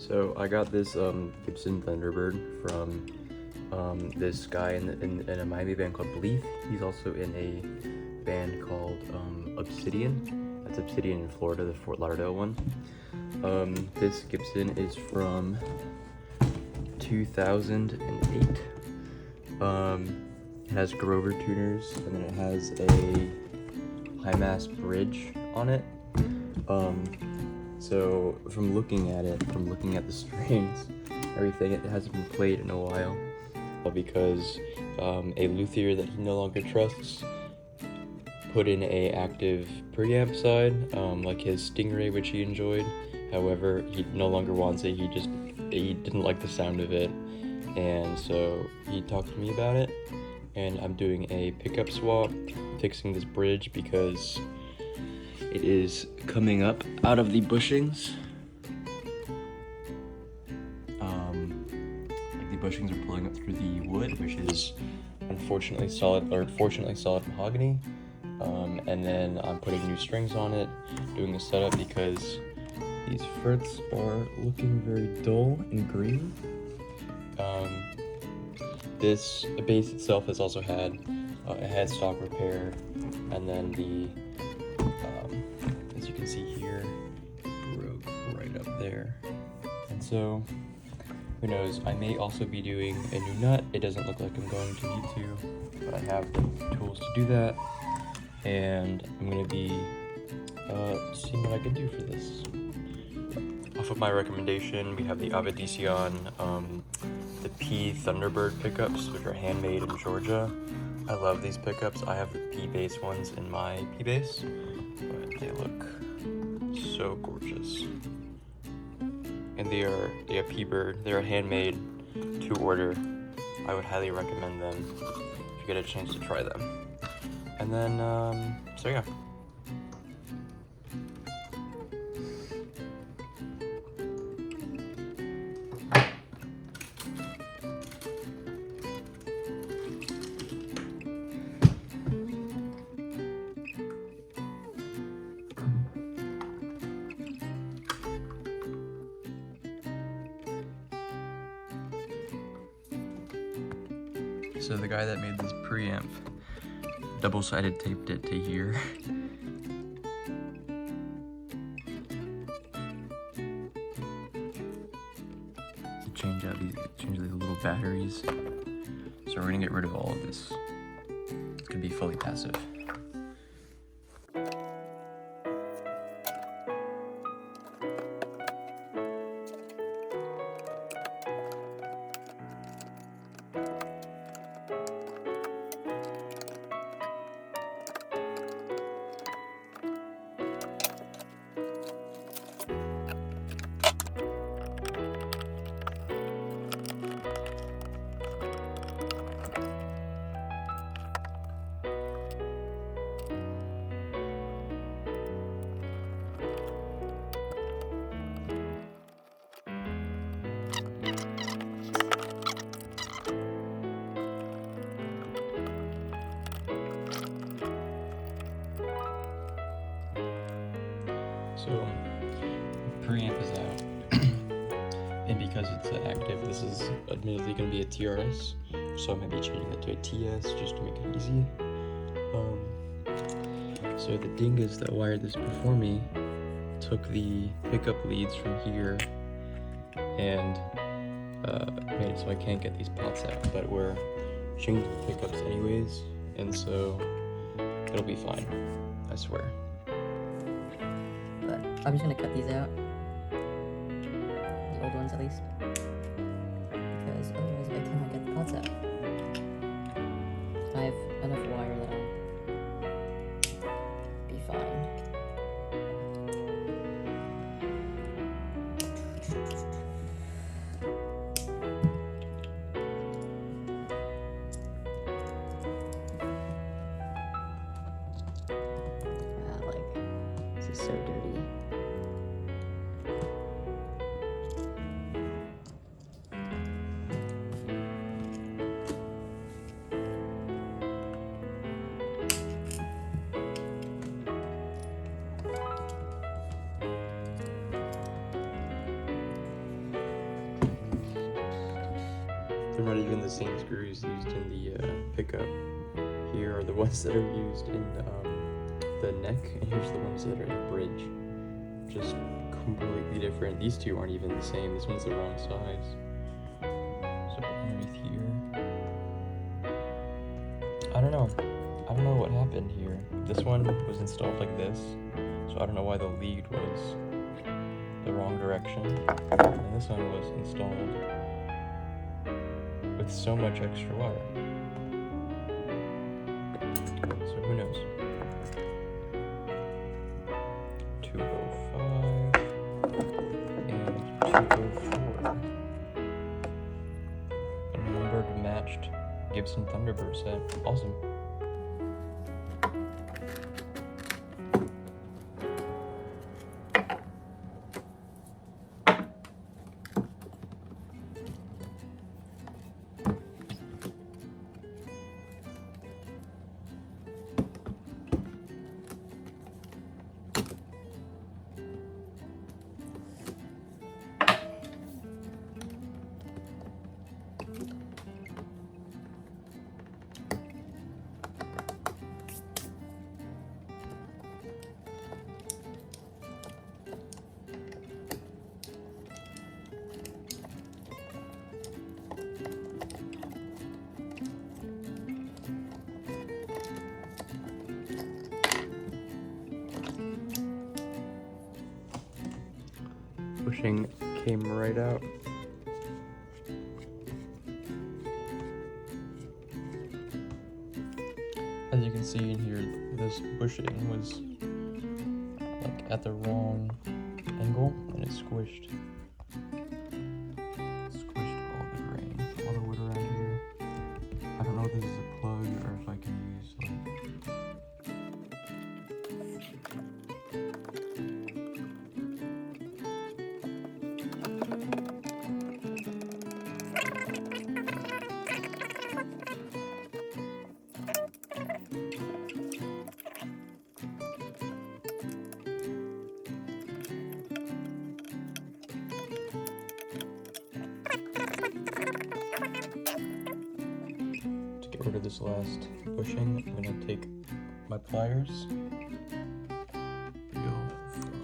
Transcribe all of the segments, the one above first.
So I got this Gibson Thunderbird from this guy in a Miami band called BLEETH. He's also in a band called Obsidian. That's Obsidian in Florida, the Fort Lauderdale one. This Gibson is from 2008. It has Grover tuners, and then it has a high mass bridge on it. So from looking at the strings, everything, it hasn't been played in a while because a luthier that he no longer trusts put in a active preamp side, like his Stingray, which he enjoyed. However, he no longer wants it. He didn't like the sound of it, and so he talked to me about it. And I'm doing a pickup swap, fixing this bridge because it is coming up out of the bushings. Like the bushings are pulling up through the wood, which is fortunately solid mahogany. And then I'm putting new strings on it, doing the setup because these frets are looking very dull and green. This bass itself has also had a headstock repair, and then the as you can see here, it broke right up there. And so, who knows, I may also be doing a new nut. It doesn't look like I'm going to need to, but I have the tools to do that, and I'm going to be seeing what I can do for this. Off of my recommendation, we have the Avedition, the P Thunderbird pickups, which are handmade in Georgia. I love these pickups. I have the P bass ones in my P bass, but they look so gorgeous. And they are P-Bird. They're handmade to order. I would highly recommend them if you get a chance to try them. And then, so yeah. So the guy that made this preamp double-sided taped it to here. To change the little batteries. So we're gonna get rid of all of this. It's gonna be fully passive. So, preamp is out, and because it's active, this is admittedly going to be a TRS, so I might be changing it to a TS just to make it easy. So the dingus that wired this before me took the pickup leads from here and made it so I can't get these pots out, but we're changing the pickups anyways, and so it'll be fine, I swear. But I'm just gonna cut these out, the old ones at least, because otherwise I cannot get the pots out. I have enough wire that I'll be fine. Wow, like, this is so dirty. They're not even the same screws used in the pickup. Here are the ones that are used in the neck, and here's the ones that are the bridge. Just completely different. These two aren't even the same. This one's the wrong size. So underneath here, I don't know what happened here. This one was installed like this, so I don't know why the lead was the wrong direction, and this one was installed with so much extra wire. So who knows? 205 and 204. A numbered matched Gibson Thunderbird set. Awesome. Bushing came right out. As you can see in here, this bushing was like at the wrong angle and it squished. Squished all the grain, all the wood around here. I don't know if this is a plug or if I can use like rid of this last bushing. I'm gonna take my pliers. Real fun.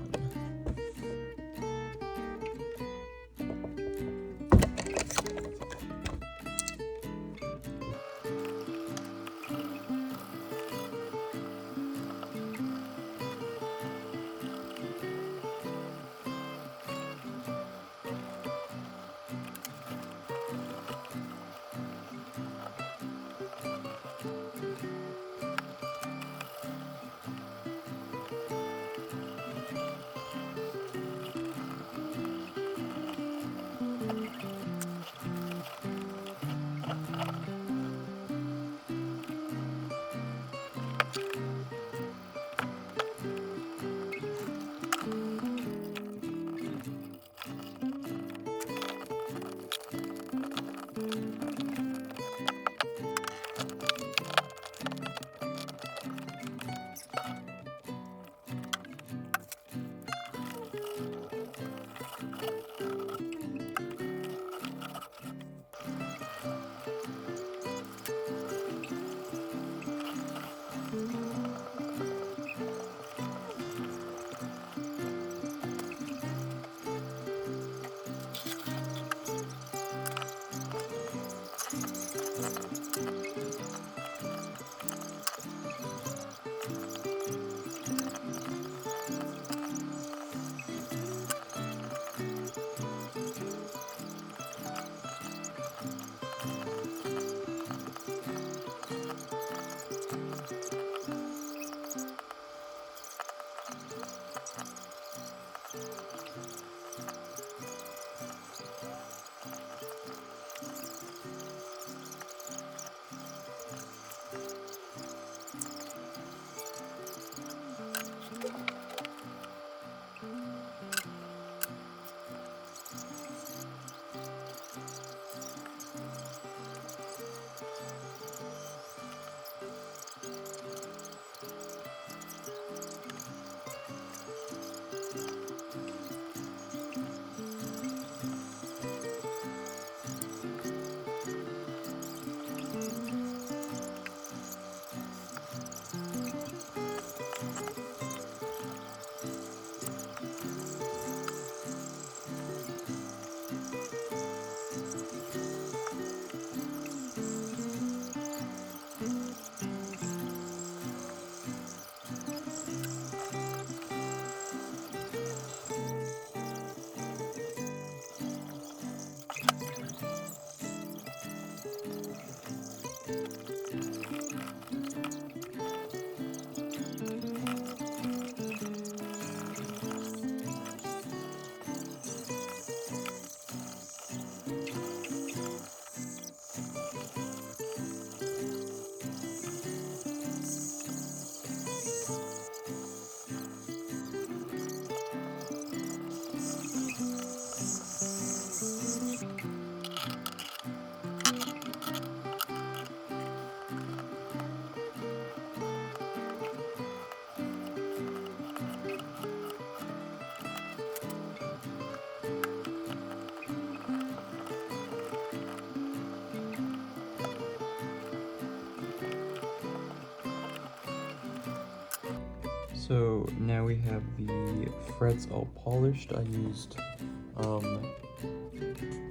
So now we have the frets all polished. I used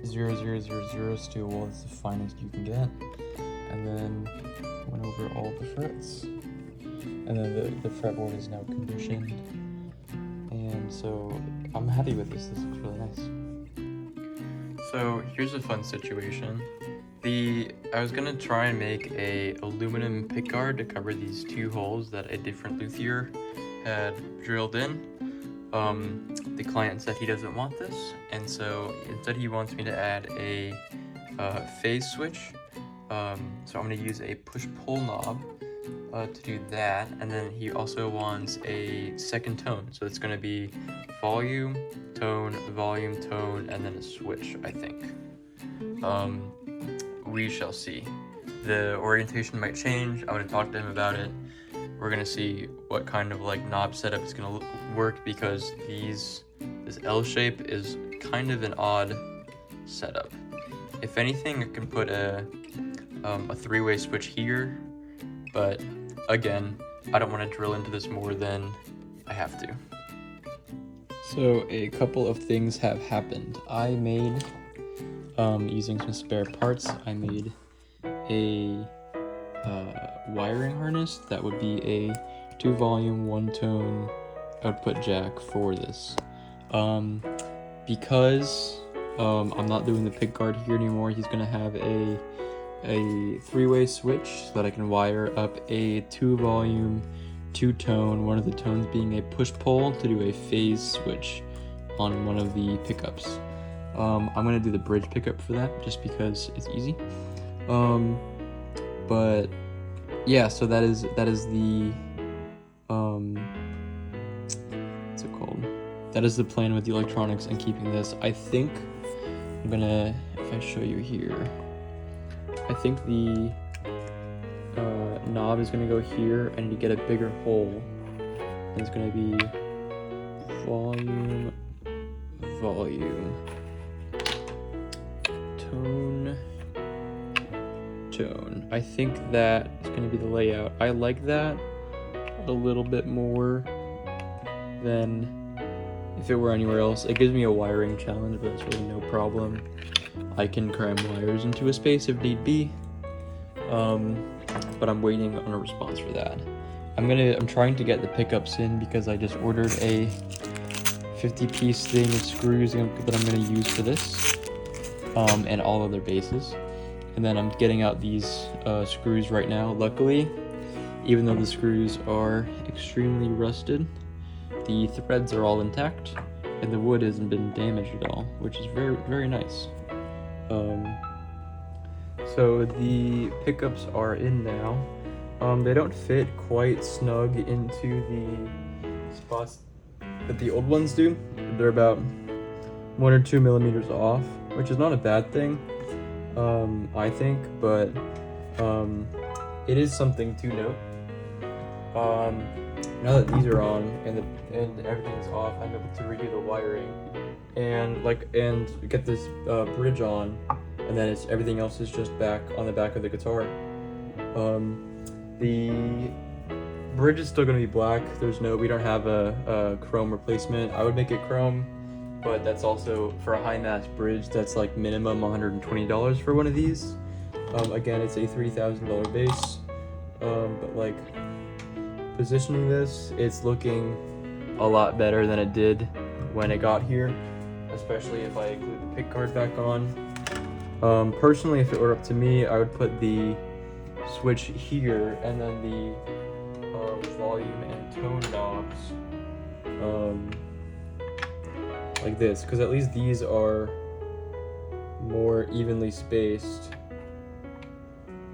0000 steel wool. It's the finest you can get. And then went over all the frets. And then the fretboard is now conditioned. And so I'm happy with this. This looks really nice. So here's a fun situation. I was gonna try and make a aluminum pickguard to cover these two holes that a different luthier had drilled in. The client said he doesn't want this, and so instead he wants me to add a phase switch. So I'm gonna use a push-pull knob to do that, and then he also wants a second tone. So it's gonna be volume, tone, and then a switch, I think. We shall see. The orientation might change. I'm gonna talk to him about it. We're gonna see what kind of like knob setup is gonna work, because this L shape is kind of an odd setup. If anything, I can put a three-way switch here, but again, I don't want to drill into this more than I have to. So a couple of things have happened. I made, using some spare parts, I made a wiring harness that would be a 2-volume, 1-tone output jack for this. Because I'm not doing the pickguard here anymore, he's gonna have a 3-way switch so that I can wire up a 2-volume, 2-tone, one of the tones being a push-pull, to do a phase switch on one of the pickups. I'm gonna do the bridge pickup for that just because it's easy. But yeah, so that is the what's it called? That is the plan with the electronics and keeping this. I think I'm gonna, if I show you here, I think the knob is gonna go here, and to get a bigger hole, it's gonna be volume, tone. I think that is gonna be the layout. I like that a little bit more than if it were anywhere else. It gives me a wiring challenge, but it's really no problem. I can cram wires into a space if need be. But I'm waiting on a response for that. I'm trying to get the pickups in because I just ordered a 50-piece thing of screws that I'm gonna use for this, and all other bases. And then I'm getting out these screws right now. Luckily, even though the screws are extremely rusted, the threads are all intact, and the wood hasn't been damaged at all, which is very, very nice. So the pickups are in now. They don't fit quite snug into the spots that the old ones do. They're about 1 or 2 millimeters off, which is not a bad thing, I think, but it is something to note. Now that these are on and everything's off, I'm able to redo the wiring and get this bridge on, and then everything else is just back on the back of the guitar. The bridge is still going to be black. We don't have a chrome replacement. I would make it chrome, but that's also, for a high mass bridge, that's like minimum $120 for one of these. Again, it's a $3,000 base, but like positioning this, it's looking a lot better than it did when it got here, especially if I include the pickguard back on. Personally, if it were up to me, I would put the switch here and then the volume and tone knobs like this, because at least these are more evenly spaced.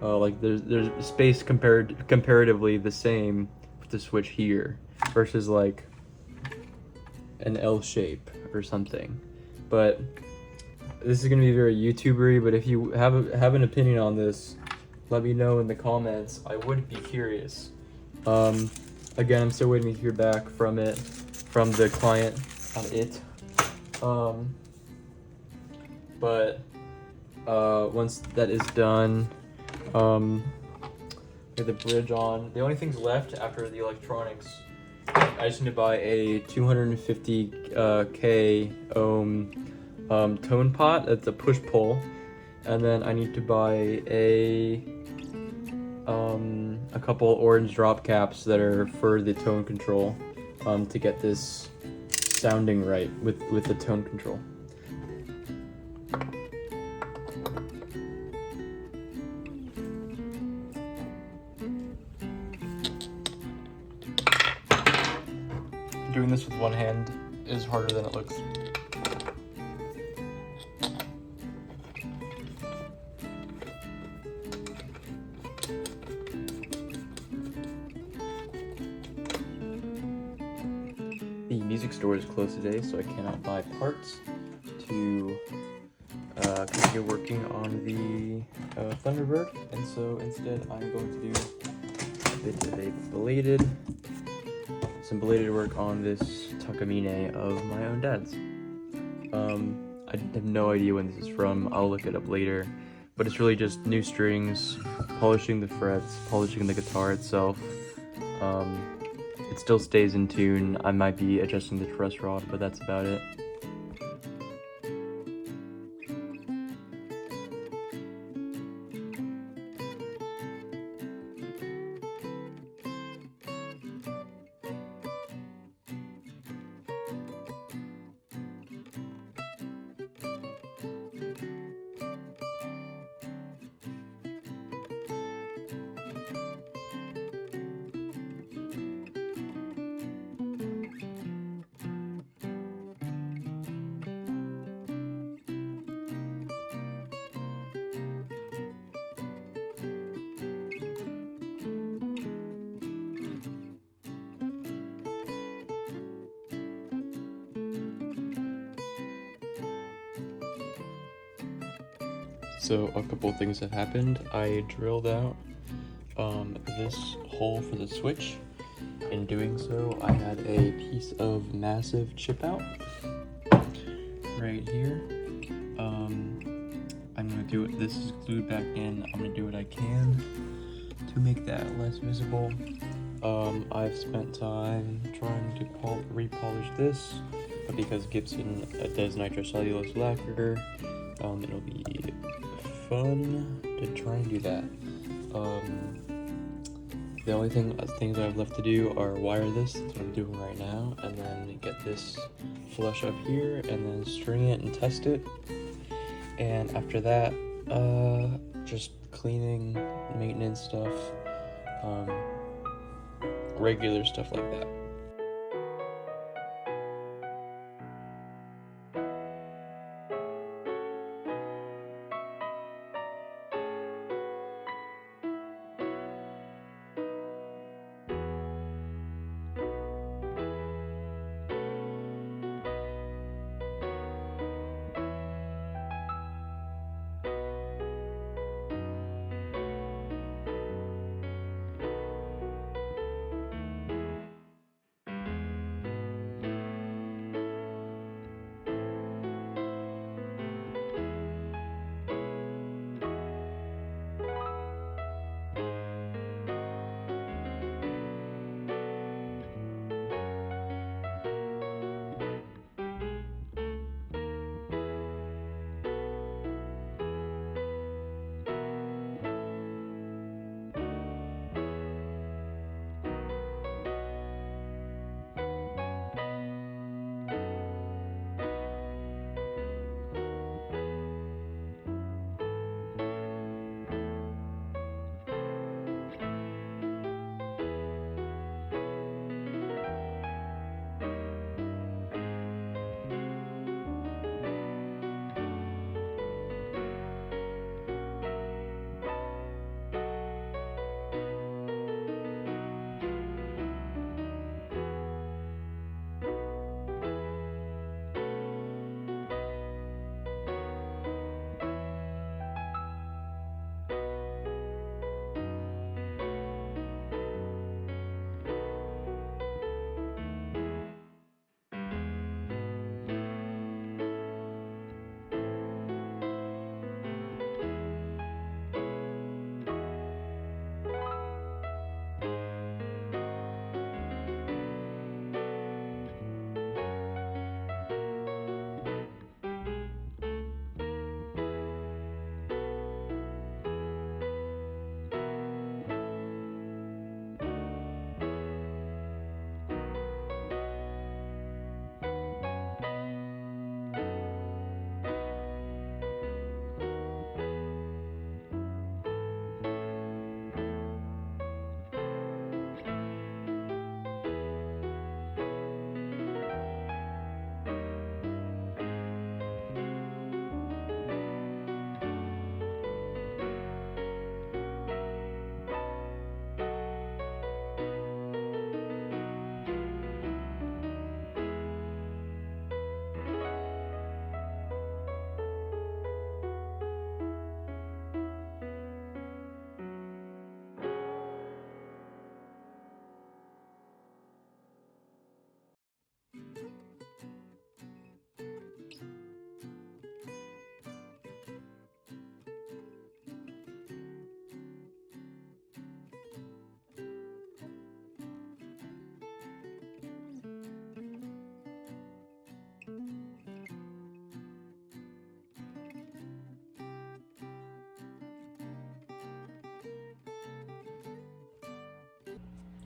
Like there's space comparatively the same with the switch here versus like an L shape or something. But this is gonna be very YouTubery, but if you have an opinion on this, let me know in the comments. I would be curious. Again, I'm still waiting to hear back from the client on it. But once that is done, with the bridge on, the only things left after the electronics I just need to buy a 250k ohm tone pot. That's a push pull, and then I need to buy a couple orange drop caps that are for the tone control, to get this sounding right with the tone control. Doing this with one hand is harder than it looks. The music store is closed today, so I cannot buy parts to continue working on the Thunderbird, and so instead I'm going to do a bit of some belated work on this Takamine of my own dad's. I have no idea when this is from. I'll look it up later, but it's really just new strings, polishing the frets, polishing the guitar itself. It still stays in tune. I might be adjusting the truss rod, but that's about it. So a couple of things have happened. I drilled out this hole for the switch. In doing so, I had a piece of massive chip out right here. I'm gonna do it. This is glued back in. I'm gonna do what I can to make that less visible. I've spent time trying to repolish this, but because Gibson does nitrocellulose lacquer, it'll be fun to try and do that. The only things I have left to do are wire this. That's what I'm doing right now, and then get this flush up here, and then string it and test it. And after that, just cleaning, maintenance stuff, regular stuff like that.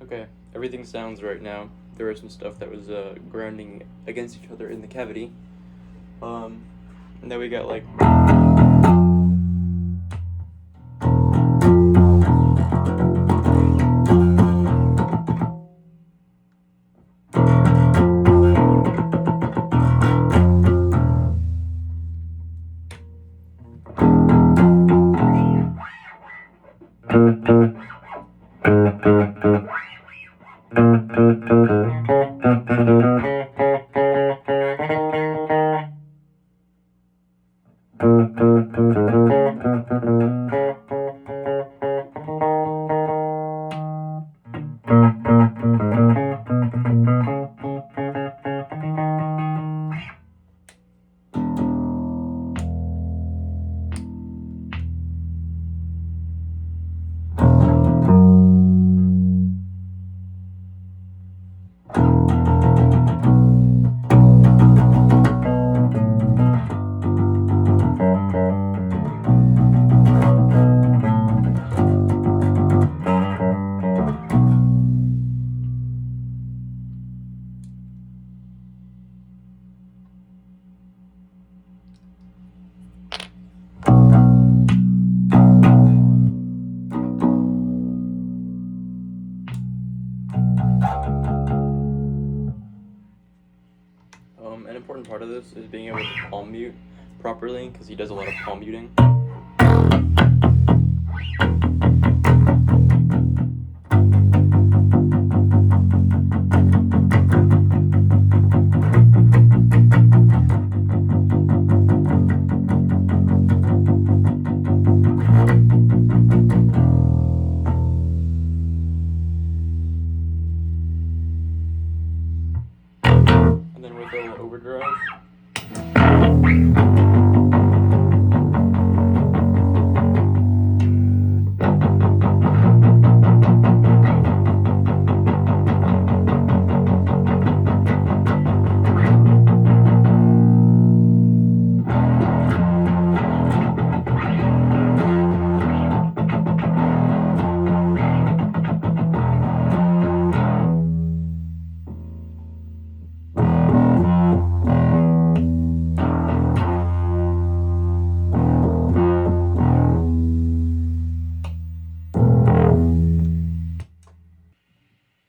Okay, everything sounds right now. There was some stuff that was grinding against each other in the cavity. And then we got like an important part of this is being able to palm mute properly, because he does a lot of palm muting. And then with a little overdrive.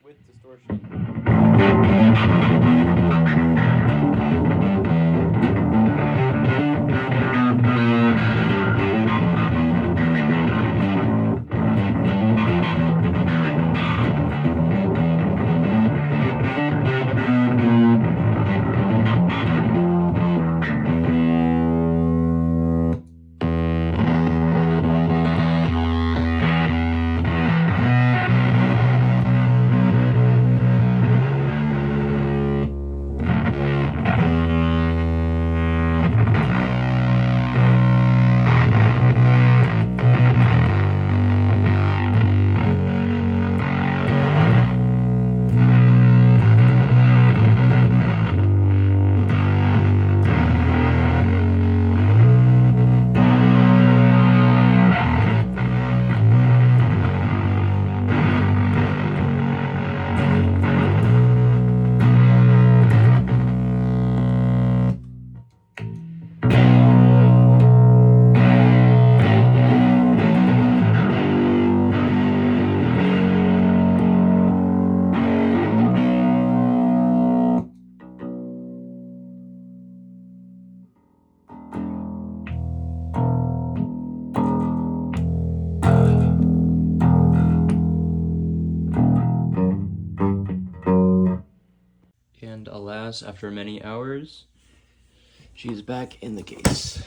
With distortion. And alas, after many hours, she is back in the case.